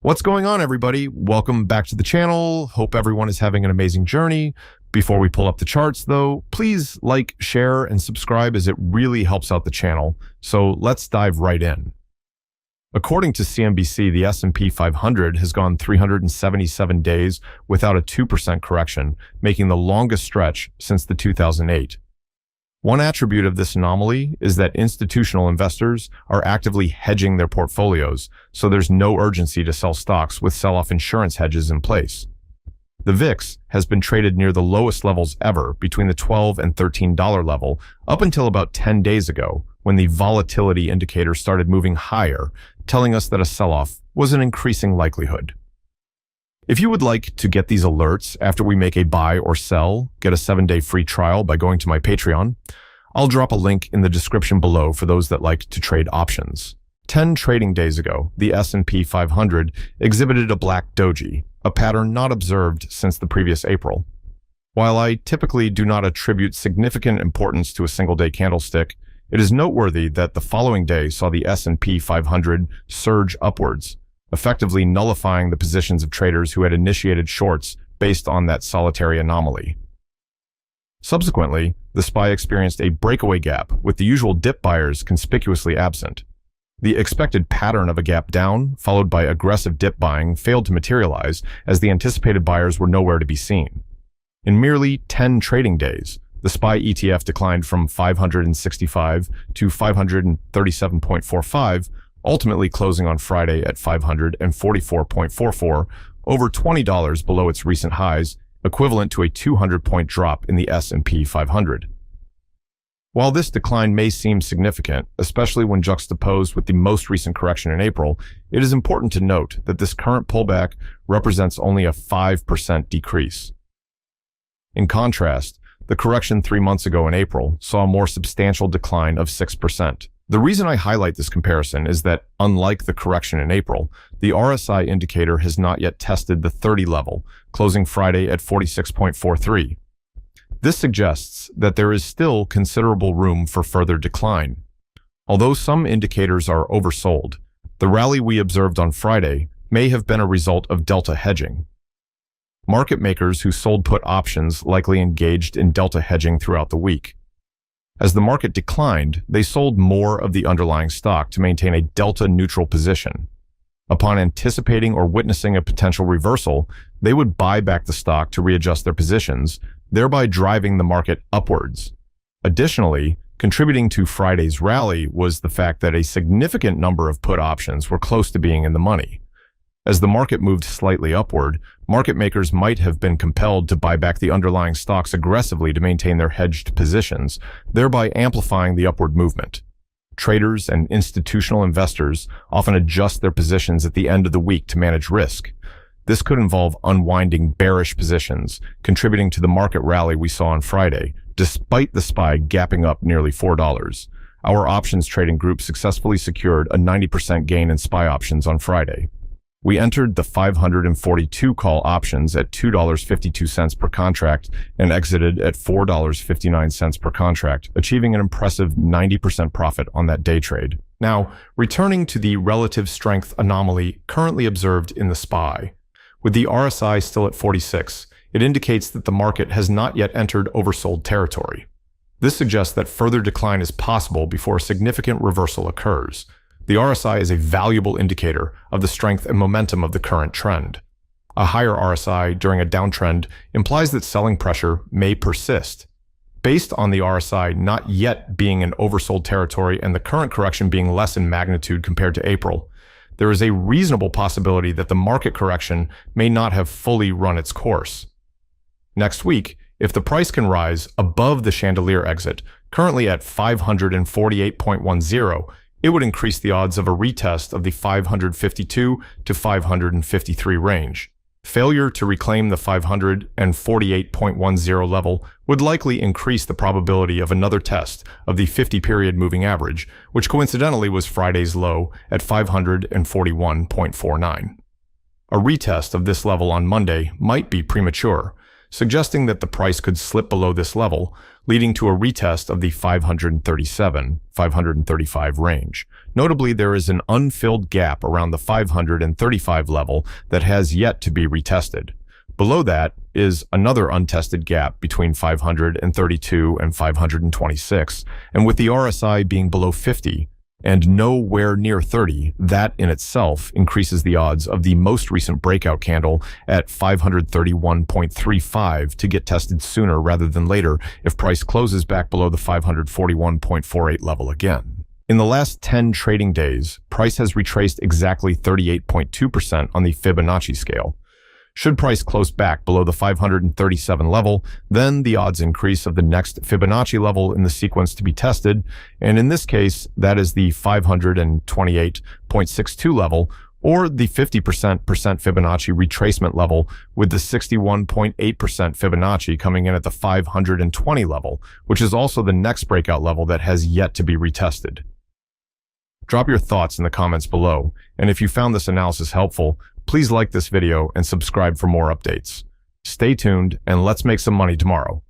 What's going on, everybody? Welcome back to the channel. Hope everyone is having an amazing journey. Before we pull up the charts, though, please like, share, and subscribe as it really helps out the channel. So let's dive right in. According to CNBC, the S&P 500 has gone 377 days without a 2% correction, making the longest stretch since the 2008. One attribute of this anomaly is that institutional investors are actively hedging their portfolios, so there's no urgency to sell stocks with sell-off insurance hedges in place. The VIX has been traded near the lowest levels ever, between the $12 and $13 level, up until about 10 days ago, when the volatility indicator started moving higher, telling us that a sell-off was an increasing likelihood. If you would like to get these alerts after we make a buy or sell, get a 7-day free trial by going to my Patreon. I'll drop a link in the description below for those that like to trade options. 10 trading days ago, the S&P 500 exhibited a black doji, a pattern not observed since the previous April. While I typically do not attribute significant importance to a single-day candlestick, it is noteworthy that the following day saw the S&P 500 surge upwards, effectively nullifying the positions of traders who had initiated shorts based on that solitary anomaly. Subsequently, the SPY experienced a breakaway gap, with the usual dip buyers conspicuously absent. The expected pattern of a gap down, followed by aggressive dip buying, failed to materialize as the anticipated buyers were nowhere to be seen. In merely 10 trading days, the SPY ETF declined from 565 to 537.45, ultimately closing on Friday at 544.44, over $20 below its recent highs, equivalent to a 200-point drop in the S&P 500. While this decline may seem significant, especially when juxtaposed with the most recent correction in April, it is important to note that this current pullback represents only a 5% decrease. In contrast, the correction 3 months ago in April saw a more substantial decline of 6%. The reason I highlight this comparison is that, unlike the correction in April, the RSI indicator has not yet tested the 30 level, closing Friday at 46.43. This suggests that there is still considerable room for further decline. Although some indicators are oversold, the rally we observed on Friday may have been a result of delta hedging. Market makers who sold put options likely engaged in delta hedging throughout the week. As the market declined, they sold more of the underlying stock to maintain a delta-neutral position. Upon anticipating or witnessing a potential reversal, they would buy back the stock to readjust their positions, thereby driving the market upwards. Additionally, contributing to Friday's rally was the fact that a significant number of put options were close to being in the money. As the market moved slightly upward, market makers might have been compelled to buy back the underlying stocks aggressively to maintain their hedged positions, thereby amplifying the upward movement. Traders and institutional investors often adjust their positions at the end of the week to manage risk. This could involve unwinding bearish positions, contributing to the market rally we saw on Friday, despite the SPY gapping up nearly $4. Our options trading group successfully secured a 90% gain in SPY options on Friday. We entered the 542 call options at $2.52 per contract and exited at $4.59 per contract, achieving an impressive 90% profit on that day trade. Now, returning to the relative strength anomaly currently observed in the SPY. With the RSI still at 46, it indicates that the market has not yet entered oversold territory. This suggests that further decline is possible before a significant reversal occurs. The RSI is a valuable indicator of the strength and momentum of the current trend. A higher RSI during a downtrend implies that selling pressure may persist. Based on the RSI not yet being in oversold territory and the current correction being less in magnitude compared to April, there is a reasonable possibility that the market correction may not have fully run its course. Next week, if the price can rise above the chandelier exit, currently at 548.10, it would increase the odds of a retest of the 552 to 553 range. Failure to reclaim the 548.10 level would likely increase the probability of another test of the 50-period moving average, which coincidentally was Friday's low at 541.49. A retest of this level on Monday might be premature. suggesting that the price could slip below this level, leading to a retest of the 537-535 range. Notably, there is an unfilled gap around the 535 level that has yet to be retested. Below that is another untested gap between 532 and 526, and with the RSI being below 50 and nowhere near 30, that in itself increases the odds of the most recent breakout candle at 531.35 to get tested sooner rather than later if price closes back below the 541.48 level again. In the last 10 trading days, price has retraced exactly 38.2% on the Fibonacci scale. Should price close back below the 537 level, then the odds increase of the next Fibonacci level in the sequence to be tested, and in this case, that is the 528.62 level, or the 50% Fibonacci retracement level, with the 61.8% Fibonacci coming in at the 520 level, which is also the next breakout level that has yet to be retested. Drop your thoughts in the comments below, and if you found this analysis helpful, please like this video and subscribe for more updates. Stay tuned, and let's make some money tomorrow.